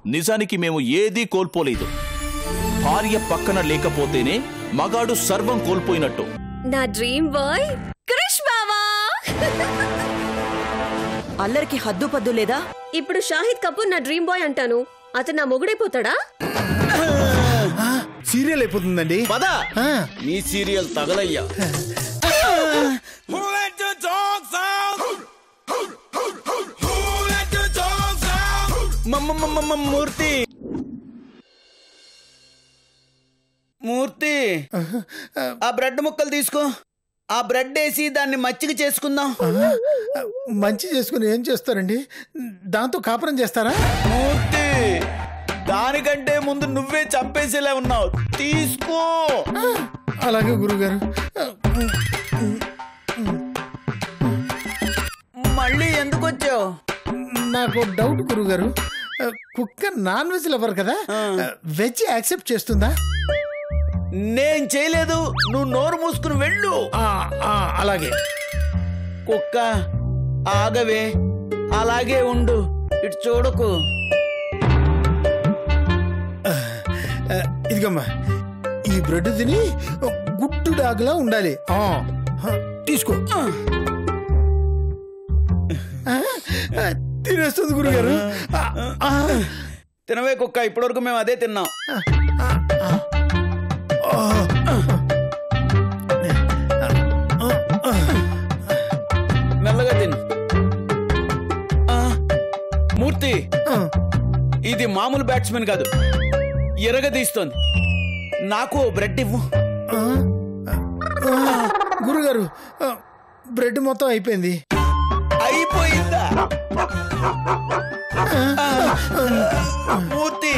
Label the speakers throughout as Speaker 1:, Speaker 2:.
Speaker 1: నిజానికి మేము ఏదీ కోల్పోలేదు. భార్య పక్కన లేకపోతేనే మగాడు సర్వం కోల్పోయినట్టు.
Speaker 2: నా డ్రీమ్ బాయ్ క్రిష్ బావా.
Speaker 3: అల్లరికి హద్దు పద్దు లేదా?
Speaker 2: ఇప్పుడు షాహిద్ కపూర్ నా డ్రీమ్ బాయ్ అంటాను, అతను నా మొగుడైపోతాడా?
Speaker 4: సీరియల్ అయిపోతుందండి.
Speaker 5: పద మీ సీరియల్ తగలయ్యా. మూర్తి మూర్తి ఆ బ్రెడ్ ముక్కలు తీసుకో. ఆ బ్రెడ్ వేసి దాన్ని మచ్చిక చేసుకుందాం.
Speaker 4: మంచి చేసుకుని ఏం చేస్తారండి? దాంతో కాపురం చేస్తారా?
Speaker 5: మూర్తి దానికంటే ముందు నువ్వే చంపేసేలా ఉన్నావు. తీసుకో.
Speaker 4: అలాగే గురుగారు.
Speaker 5: మళ్ళీ ఎందుకు వచ్చావు?
Speaker 4: నాకు డౌట్ గురుగారు, కుక్క నాన్ వెజ్ లవర్ కదా, వెజ్ యాక్సెప్ట్ చేస్తుందా?
Speaker 5: నేను చేయలేదు, నువ్వు నోరు మూసుకుని వెళ్ళు.
Speaker 4: అలాగే.
Speaker 5: కుక్క ఆగవే, అలాగే ఉండు, ఇటు చూడకు.
Speaker 4: ఇదిగమ్మా, ఈ బ్రెడ్ తిని గుడ్డు డాగ్లా ఉండాలి. తీసుకో. తినేస్తుంది గురుగారు.
Speaker 5: తినవే కుక్క, ఇప్పటివరకు మేము అదే తిన్నాం. మెల్లగా తిను. మూర్తి, ఇది మామూలు బ్యాట్స్మెన్ కాదు, ఎరగదీస్తోంది. నాకు బ్రెడ్ ఇవ్వు.
Speaker 4: గురుగారు, బ్రెడ్ మొత్తం అయిపోయింది.
Speaker 5: అయిపోయిందా? మూర్తి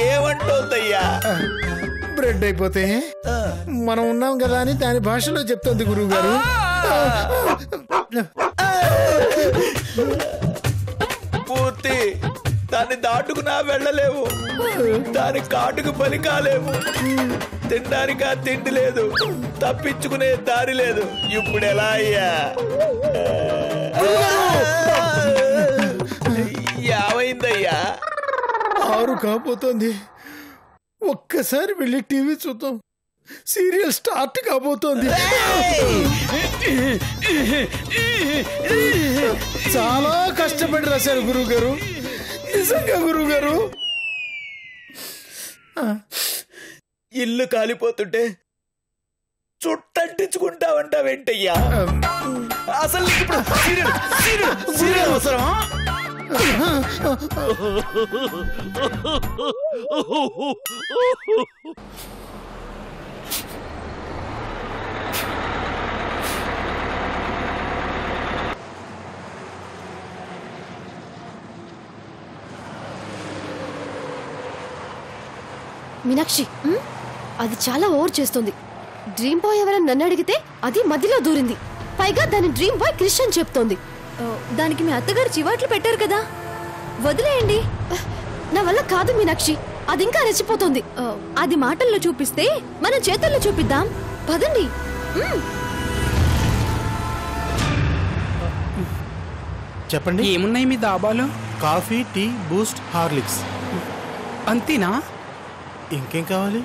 Speaker 5: ఏమంటోందయ్యా?
Speaker 4: బ్రెడ్ అయిపోతే మనం ఉన్నాం కదా అని దాని భాషలో చెప్తుంది గురువు గారు.
Speaker 5: పూర్తి దాన్ని దాటుకున్నా వెళ్ళలేవు, దాని కాటుకు పని కాలేవు. తినడానికి ఆ తిండి లేదు, తప్పించుకునే దారి లేదు. ఇప్పుడు ఎలా అయ్యా? ఏమైందయ్యా?
Speaker 4: 6 కాబోతోంది. ఒక్కసారి వెళ్ళి టీవీ చూద్దాం, సీరియల్ స్టార్ట్ కాబోతోంది. చాలా కష్టపడి రాశారు గురువు గారు, నిజంగా గురువు గారు.
Speaker 5: ఇల్లు కాలిపోతుంటే చుట్టంటించుకుంటావంటావేంటయ్యా? అసలు సీరియల్ అవసరమా?
Speaker 6: మీనాక్షి, అది చాలా ఓవర్ చేస్తుంది. డ్రీమ్ బాయ్ ఎవరని నన్ను అడిగితే అది మధ్యలో దూరింది. పైగా దాని డ్రీమ్ బాయ్ క్రిష్ అని చెప్తోంది.
Speaker 2: దానికి మీ అత్తగారు చివాట్లు పెట్టారు కదా, వదిలేయండి.
Speaker 6: నా వల్ల కాదు మీనాక్షి, అది ఇంకా రెచ్చిపోతుంది.
Speaker 2: అది మాటల్లో చూపిస్తే మన చేతుల్లో చూపిద్దాం, పదండి.
Speaker 4: చెప్పండి,
Speaker 7: ఏమున్నాయి మీ దాబాలో?
Speaker 4: Coffee, tea, Boost, Horlicks.
Speaker 7: అంతేనా?
Speaker 4: ఇంకేం కావాలి?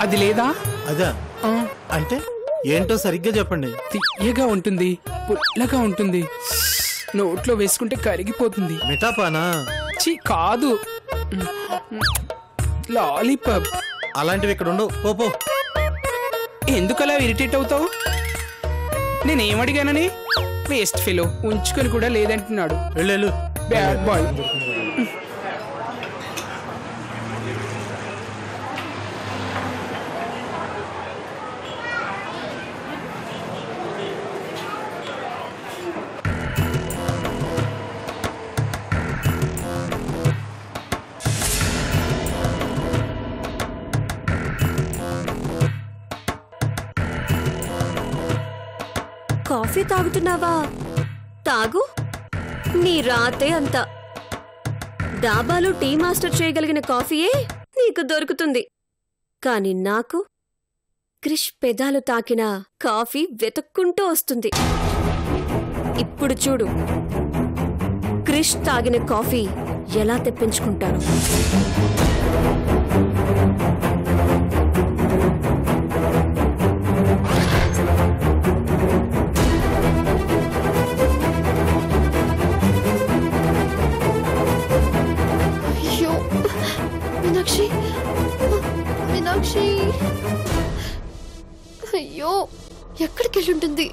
Speaker 7: అది లేదా?
Speaker 4: అదా అంటే ఏంటో సరిగ్గా చెప్పండి.
Speaker 7: తియ్యగా ఉంటుంది, పుల్లగా ఉంటుంది, నోట్లో వేసుకుంటే కరిగిపోతుంది.
Speaker 4: మిఠాపానా?
Speaker 7: చీ కాదు, లాలీపాప్.
Speaker 4: అలాంటివి ఇక్కడ ఉండవు, పో.
Speaker 7: ఎందుకలా ఇరిటేట్ అవుతావు? నేనేమడిగానని? వేస్ట్ ఫెలో, ఉంచుకొని కూడా లేదంటున్నాడు.
Speaker 4: వెళ్ళు.
Speaker 7: Bad boy.
Speaker 2: కాఫీ తాగుతున్నావా? తాగు, నీ రాతే అంత. డాబాలో టీ మాస్టర్ చేయగలిగిన కాఫీయే నీకు దొరుకుతుంది, కాని నాకు క్రిష్ పెదాలు తాకిన కాఫీ వెతుక్కుంటూ వస్తుంది. ఇప్పుడు చూడు, క్రిష్ తాగిన కాఫీ
Speaker 3: ఎలా తెప్పించుకుంటాను.
Speaker 6: అయ్యో మీనాక్షి, మీనాక్షి, అయ్యో ఎక్కడికి వెళ్ళుంటుంది?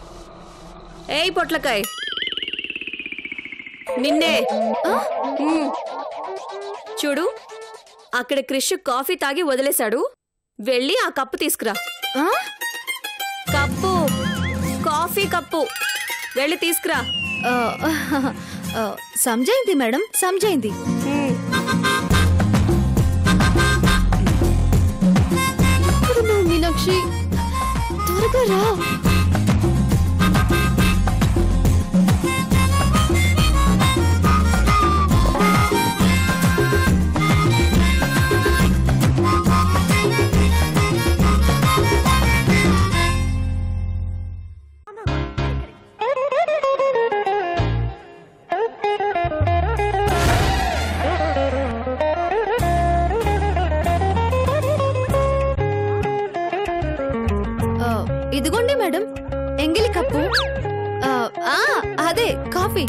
Speaker 3: ఏయ్ పొట్లకాయ్, నిన్నే. చూడు, అక్కడ క్రిష్ కాఫీ తాగి వదిలేశాడు. వెళ్ళి ఆ కప్పు తీసుకురా. కప్పు, కాఫీ కప్పు వెళ్ళి తీసుకురా.
Speaker 2: సమజైంది మేడం, సమజైంది.
Speaker 6: మీనాక్షి త్వరగా రా.
Speaker 2: ఇదిగోండి మేడం, ఎంగిలి కప్పు. అదే coffee.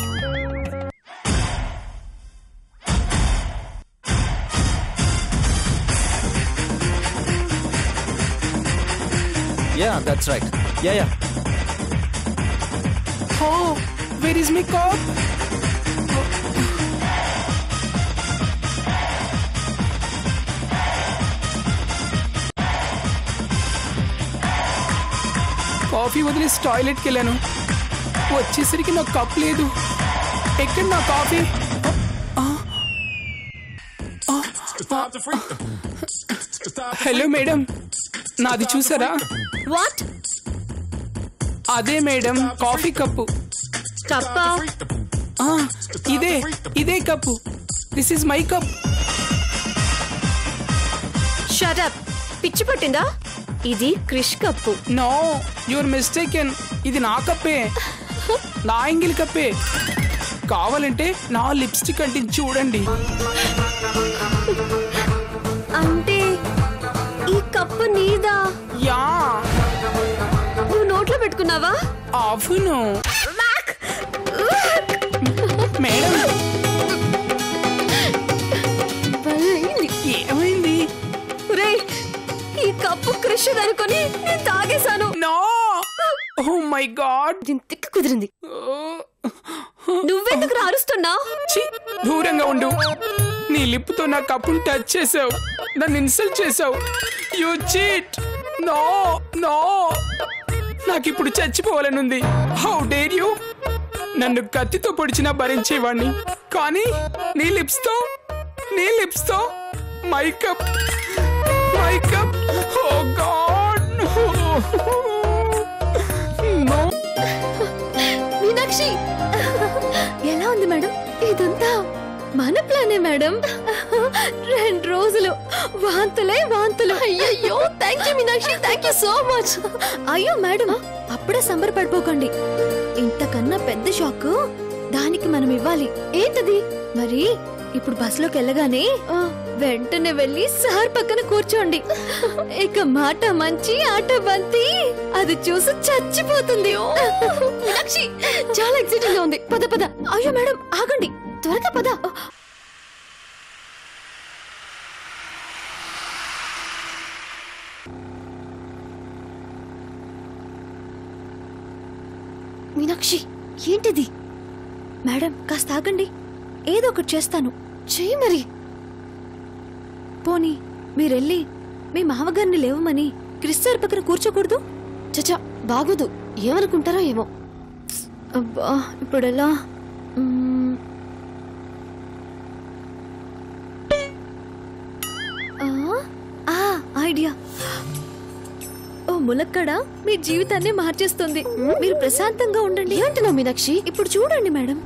Speaker 5: Yeah, that's right. Yeah.
Speaker 7: Oh, where is my cup? Coffee వదిలేసి టాయిలెట్కి వెళ్ళాను. వచ్చేసరికి నాకు కప్ లేదు. ఎక్కడ నా కాఫీ? హలో మేడం, నాది చూసారా?
Speaker 3: వాట్?
Speaker 7: అదే మేడం, కాఫీ కప్పు.
Speaker 3: కప్పా?
Speaker 7: ఇదే cup. This is my cup.
Speaker 3: Shut up. పిచ్చి పట్టిందా? ఇది Krish cup.
Speaker 7: No, your mistaken. ఇది నా కప్పే, నా ఎంగిల్ కప్పే. కావాలంటే నా లిప్స్టిక్ అంటే చూడండి.
Speaker 3: అంటే ఈ కప్పు నీదా?
Speaker 7: యా.
Speaker 3: నువ్వు నోట్లో పెట్టుకున్నావా?
Speaker 7: అవును మేడం. ఏమైంది?
Speaker 3: రేయ్, ఈ కప్పు క్రిష్ అనుకొని నేను తాగేశాను.
Speaker 7: No, oh my god.
Speaker 3: దీని తిక్కు కుదిరింది. నువ్వెందుకు అరుస్తున్నావు?
Speaker 7: ఛీ, దూరంగా ఉండు. నీ లిప్తో నా కప్పును టచ్ చేసావు, నన్ను ఇన్సల్ట్ చేసావు. You cheat. నో నో, నాకిప్పుడు చచ్చిపోవాలనుంది. How dare you? నన్ను కత్తితో పొడిచినా భరించేవాణ్ణి, కానీ నీ లిప్స్తో my cup. Oh god. No.
Speaker 2: Meenakshi, ఎలా ఉంది మేడం? ఇదంతా మన ప్లానే మేడం. 2 రోజులు వాంతులే వాంతులు.
Speaker 6: అయ్యయ్యో, thank you Meenakshi, thank you so much.
Speaker 2: అయ్యో మేడం, అప్పుడే సంబరపడిపోకండి. ఇంతకన్నా పెద్ద షాక్ దానికి మనం ఇవ్వాలి.
Speaker 6: ఏంటది?
Speaker 2: మరి ఇప్పుడు బస్సులోకి వెళ్ళగానే వెంటనే వెళ్ళి సార్ పక్కన కూర్చోండి. ఇక మాట మంచి ఆట బంతి, అది చూసి చచ్చిపోతుంది.
Speaker 6: మీనాక్షి, చాలా ఎక్సైటింగ్ గా ఉంది. పద పద.
Speaker 2: అయ్యో మేడం, ఆగండి,
Speaker 6: త్వరగా పద. మీనాక్షి, ఏంటిది?
Speaker 2: మేడం కాస్త ఆగండి, ఏదో ఒకటి చేస్తాను.
Speaker 6: చెయ్యి మరి.
Speaker 2: పోనీ మీరెళ్ళి మీ మామగారిని లేవమని క్రిష్ సార్ పక్కన కూర్చోకూడదు?
Speaker 6: చచ్చా, బాగోదు. ఏమనుకుంటారో ఏమో.
Speaker 2: అబ్బా, ఇప్పుడెలా? ఐడియా. ఓ ములక్కడ మీ జీవితాన్ని మార్చేస్తుంది. మీరు ప్రశాంతంగా ఉండండి.
Speaker 6: ఏమంటున్నావు మీనాక్షి?
Speaker 2: ఇప్పుడు చూడండి మేడం.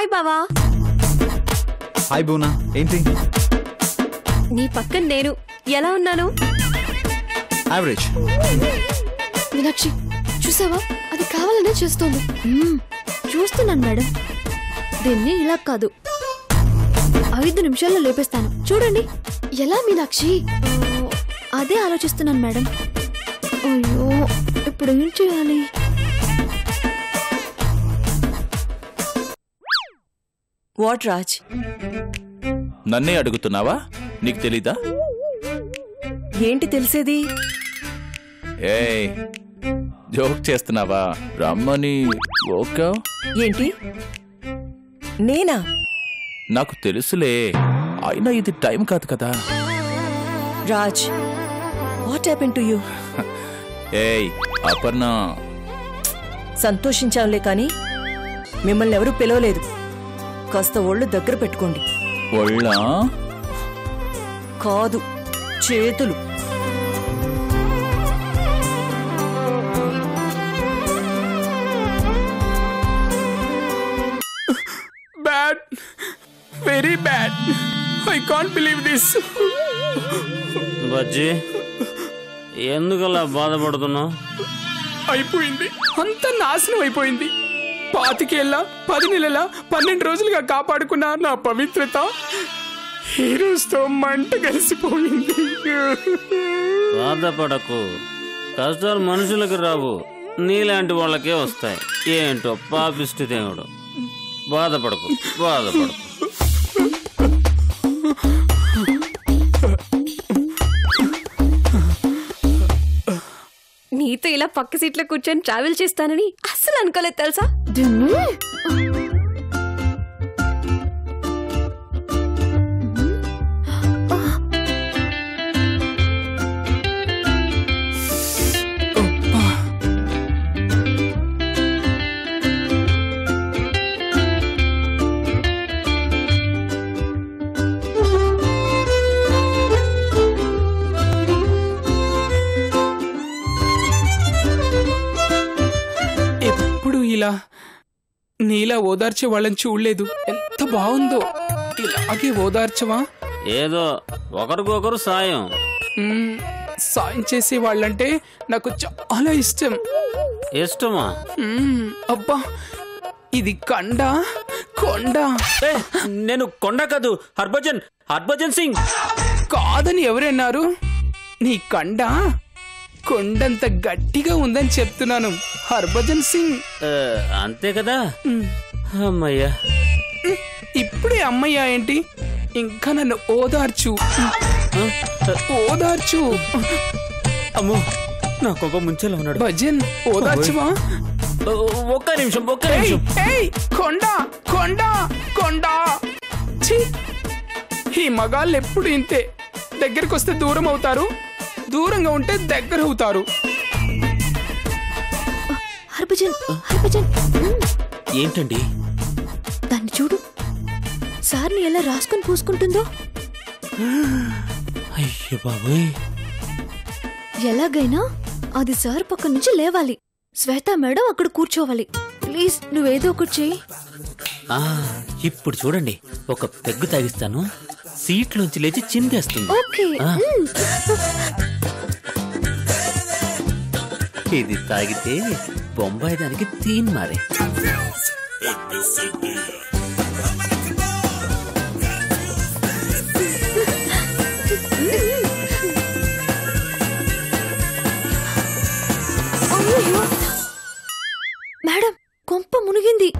Speaker 3: హాయ్ బావా.
Speaker 8: హాయ్ బూనా. ఏంటి?
Speaker 3: నీ పక్కన నేను ఎలా ఉన్నాను?
Speaker 8: యావరేజ్.
Speaker 6: మీనాక్షి చూసావా, అది కావాలనే చేస్తోంది.
Speaker 2: చూస్తున్నాను మేడం. దీన్ని ఇలా కాదు, 5 నిమిషాల్లో లేపేస్తాను. చూడండి.
Speaker 6: ఎలా మీనాక్షి?
Speaker 2: అదే ఆలోచిస్తున్నాను మేడం. అయ్యో, ఇప్పుడు ఏం చేయాలి?
Speaker 3: వాట్ రాజ్?
Speaker 1: నన్నే అడుగుతున్నావా? నీకు తెలీదా?
Speaker 3: ఏంటి తెలిసేది?
Speaker 1: ఏయ్, జోక్ చేస్తున్నావా? రమ్మని ఓకే.
Speaker 3: ఏంటి? నేనా?
Speaker 1: నాకు తెలుసులే, అయినా ఇది టైం కాదు కదా.
Speaker 3: Raj, what happen to you?
Speaker 1: ఏయ్ అపర్ణ,
Speaker 3: సంతోషించాంలే కానీ మిమ్మల్ని ఎవరూ పిలవలేదు. కాస్త ఒళ్ళు దగ్గర పెట్టుకోండి.
Speaker 1: ఒళ్ళా?
Speaker 3: కాదు, చేతులు.
Speaker 7: Bad, very bad. I can't believe this.
Speaker 9: Bajji, ఎందుకలా బాధపడుతున్నావు?
Speaker 7: అయిపోయింది, అంతా నాశనం అయిపోయింది. 25 ఏళ్ళ 10 నెలల 12 రోజులుగా కాపాడుకున్న నా పవిత్రత ఈ రోజుతో మంట కలిసిపోయింది.
Speaker 9: బాధపడకు, కష్టాలు మనుషులకు రావు, నీలాంటి వాళ్ళకే వస్తాయి. ఏంటో పాపిష్టి దేవుడు. బాధపడకు, బాధపడకు.
Speaker 3: నీతో ఇలా పక్క సీట్లో కూర్చొని ట్రావెల్ చేస్తానని అస్సలు అనుకోలేదు తెలుసా?
Speaker 7: ఇలా నీలా ఓదార్చే వాళ్ళని చూడలేదు. ఎంత బాగుందో. ఇలాగే ఓదార్చవా?
Speaker 9: ఏదో ఒకరికొకరు సాయం.
Speaker 7: సాయం చేసే వాళ్ళంటే నాకు చాలా ఇష్టం.
Speaker 9: ఇష్టమా?
Speaker 7: అబ్బా, ఇది కొండ.
Speaker 9: నేను కొండ కాదు, హర్భజన్ సింగ్.
Speaker 7: కాదని ఎవరన్నారు? నీ కండ కొండంత గట్టిగా ఉందని చెప్తున్నాను. హర్భజన్ సింగ్.
Speaker 9: అంతే కదా. అమ్మయ్యా.
Speaker 7: ఇప్పుడే అమ్మయ్యా ఏంటి? ఇంకా నన్ను ఓదార్చు.
Speaker 9: అమ్మో, నా కోప ముంచేలా ఉన్నాడు.
Speaker 7: భజన్, ఓదార్చువా?
Speaker 9: ఒక్క నిమిషం.
Speaker 7: కొండ. ఈ మగాళ్ళు ఎప్పుడు ఇంతే. దగ్గరికి వస్తే దూరం అవుతారు, దూరంగా ఉంటే దగ్గర అవుతారు.
Speaker 2: హర్భజన్,
Speaker 9: ఏంటండి?
Speaker 2: దాన్ని చూడు, సార్ని ఎలా రాసుకొని పూసుకుంటుందో.
Speaker 9: అయ్యో బాబోయ్.
Speaker 2: ఎలాగైనా అది సార్ పక్క నుంచి లేవాలి. శ్వేత మేడం అక్కడ కూర్చోవాలి. ప్లీజ్, నువ్వేదో ఒకటి చెయ్యి.
Speaker 9: ఇప్పుడు చూడండి, ఒక పెగ్గు తాగిస్తాను, సీట్లోంచి లేచి చిందేస్తుంది.
Speaker 2: ఓకే.
Speaker 9: ఇది తాగితే బొంబాయి దానికి తీన్ మారే.
Speaker 2: మేడం, కొంప మునిగింది.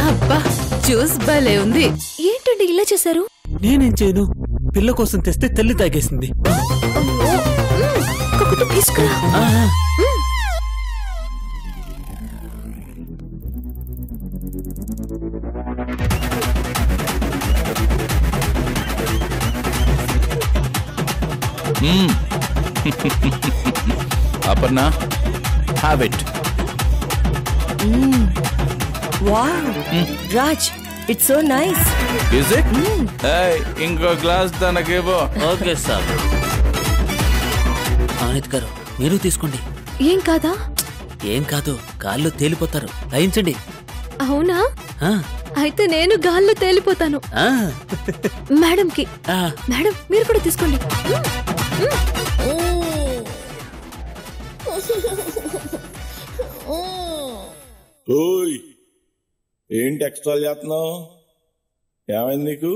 Speaker 10: అబ్బా, జ్యూస్ భలే ఉంది.
Speaker 2: ఏంటండి ఇలా చేశారు?
Speaker 9: నేనేం చేయను, పిల్ల కోసం తెస్తే తల్లి తాగేసింది.
Speaker 2: తీసుకురా.
Speaker 1: Aparna, have it.
Speaker 3: Wow, Raj, it's so nice.
Speaker 1: Is it? Hey, ఇంకో గ్లాస్ తనకేవో.
Speaker 9: Okay sir. అనిత్ గారు, మీరు తీసుకోండి.
Speaker 2: ఏం కాదా?
Speaker 9: ఏం కాదు, గాల్లో తేలిపోతారు. రాయించండి.
Speaker 2: అవునా?
Speaker 9: ఆ,
Speaker 2: అయితే నేను గాల్లో తేలిపోతాను.
Speaker 9: ఆ.
Speaker 2: మేడంకి.
Speaker 9: ఆ.
Speaker 2: మేడం మీరు కూడా తీసుకోండి.
Speaker 5: ఓయ్, ఏంటి ఎక్స్ట్రా చేస్తున్నావు? ఏమైంది నీకు?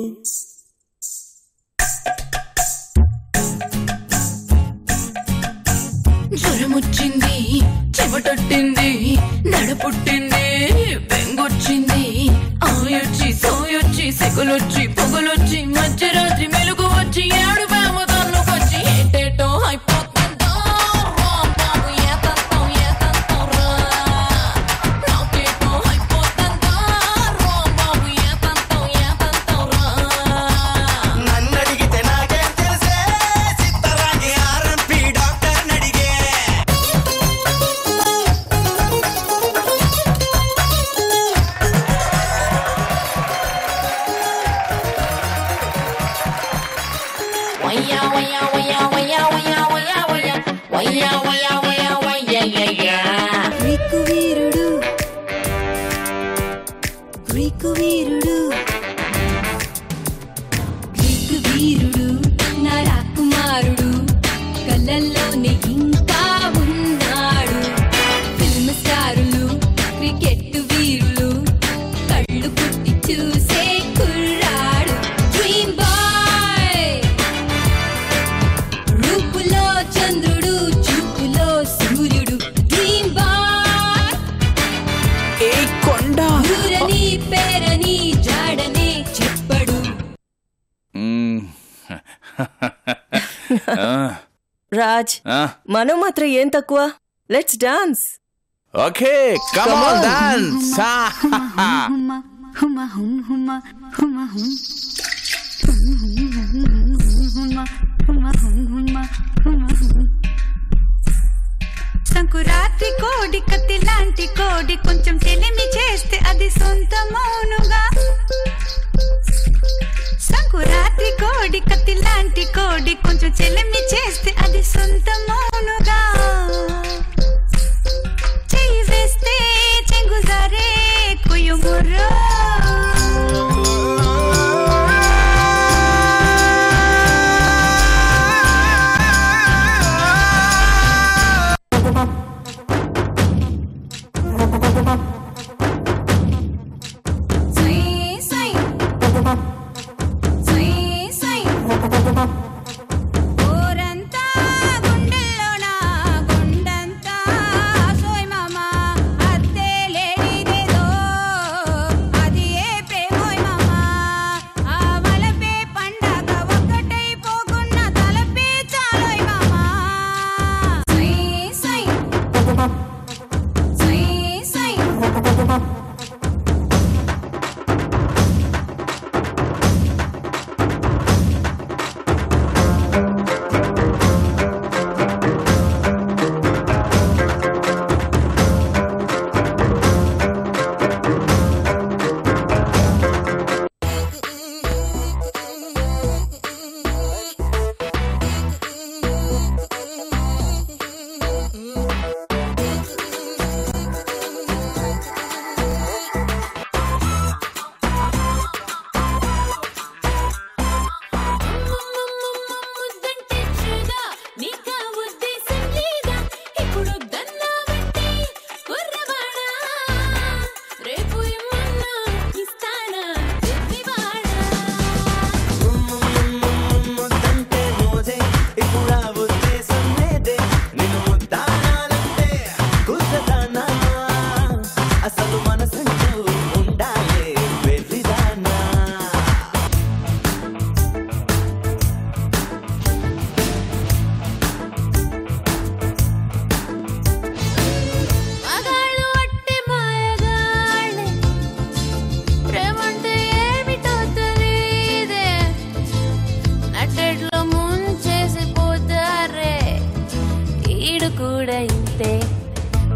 Speaker 10: జ్వరమొచ్చింది, చెమటొట్టింది, నడపుట్టింది, బెంగొచ్చింది, ఆయొచ్చి సోయొచ్చి సెగలొచ్చి పొగలొచ్చి మధ్యరాత్రి మెలుగు వచ్చి ఏడు ప్రేమ తన్నుకొచ్చి ఏటేటో అయిపోతుందో బాబు ఏతంతో ఏతంతో రా నాకేటో అయిపోతుందో బాబు ఏతంతో ఏతంతో రా
Speaker 11: నన్నడిగితే నాకేం తెలిసే చిత్తరాగి ఆర్ఎంపీ డాక్టర్ నడిగే
Speaker 10: వయ్యా వయ్యా వయ్యా వయ్యా వయ్యా వయ్యా వయ్యా వయ్యా వయ్యా వయ్యా వయ్యా
Speaker 2: గ్రీకు వీరుడు, గ్రీకు వీరుడు, గ్రీకు వీరుడు, నా రాకుమారుడు, కళ్ళల్లోనే ఇంకా ఉన్నాడు. ఫిల్మ్ స్టారులు, క్రికెట్ వీరులు, కళ్ళు పుట్టి చూసే కుర్రాడు. డ్రీమ్ బాయ్, రూపులో చంద్రుడు, చూపులో సూర్యుడు. డ్రీమ్ బాయ్,
Speaker 7: ఏ కొండ
Speaker 2: ఊరని పేరని జాడనే చెప్పడు.
Speaker 12: రాజ్, మనం మాత్రం ఏం తక్కువ. Let's dance.
Speaker 1: Okay, come on dance.
Speaker 13: Sankranti కోడి కత్తి లాంటి కోడి కొంచెం చెలిమి చేస్తే అది సొంతమౌనుగా. సంకురాత్రి కోడి కత్తి లాంటి కోడి కొంచెం చెలిమి చేస్తే అది సొంతమౌనుగా. చెయ్యి వేస్తే చెంగుజారే కొయ్యుముర్రో. ఓరంతా గుండెల్లోన గుండంతా సోయ్ మామ అద్దే లేడిదేదో అది ఏ ప్రేమోయ్ మామ. ఆ వలపే పండగ ఒక్కటై పోకున్న తలపే చాలోయ్ మామ. సై సై సై సై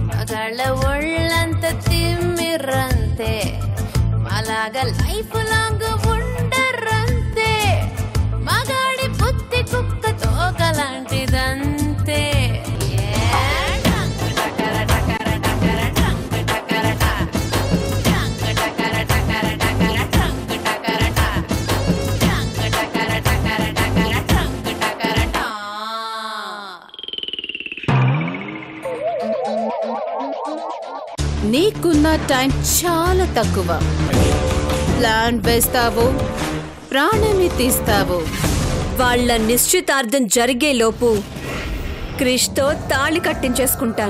Speaker 2: మగాళ్ళ ఒళ్ళంత తిమ్మిర్రంతే అలాగా లైఫ్ లాంగ్ ఉండరంతే మగాడి బుద్ధి కుక్క తోకలాంటిదంతే టకర టకర
Speaker 14: నీకున్న టైం చాలా తక్కువ. ప్లాన్ వేస్తావు, ప్రాణమి తీస్తావు.
Speaker 3: వాళ్ళ నిశ్చితార్థం జరిగే లోపు క్రిష్తో తాళి కట్టించేసుకుంటాను.